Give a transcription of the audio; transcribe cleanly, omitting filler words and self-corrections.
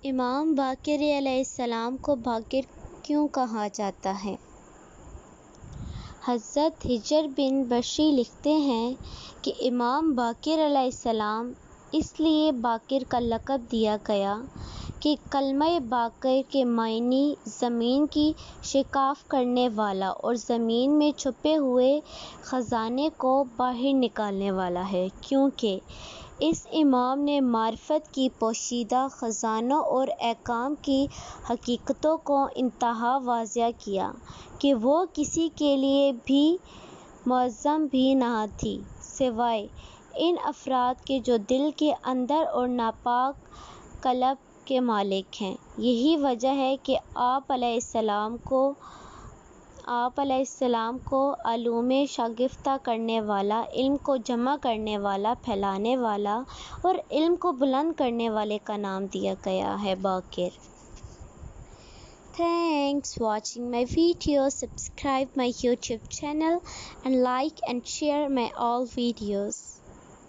امام باقر علیہ السلام کو باقر کیوں کہا جاتا ہے؟ حضرت ہجر بن بشری لکھتے ہیں کہ امام باقر علیہ السلام اس لیے باقر کا لقب دیا گیا کہ کلمہ باقر کے معنی زمین کی شکاف کرنے والا اور زمین میں چھپے ہوئے خزانے کو باہر نکالنے والا ہے، کیونکہ اس امام نے معرفت کی پوشیدہ خزانوں اور احکام کی حقیقتوں کو انتہا واضح کیا کہ وہ کسی کے لیے بھی معظم بھی نہ تھی سوائے ان افراد کے جو دل کے اندر اور ناپاک قلب کے مالک ہیں۔ یہی وجہ ہے کہ آپ علیہ السلام کو علوم شگفتہ کرنے والا، علم کو جمع کرنے والا، پھیلانے والا اور علم کو بلند کرنے والے کا نام دیا گیا ہے Baqir. Thanks watching my video. Subscribe my YouTube channel and like and share my all videos.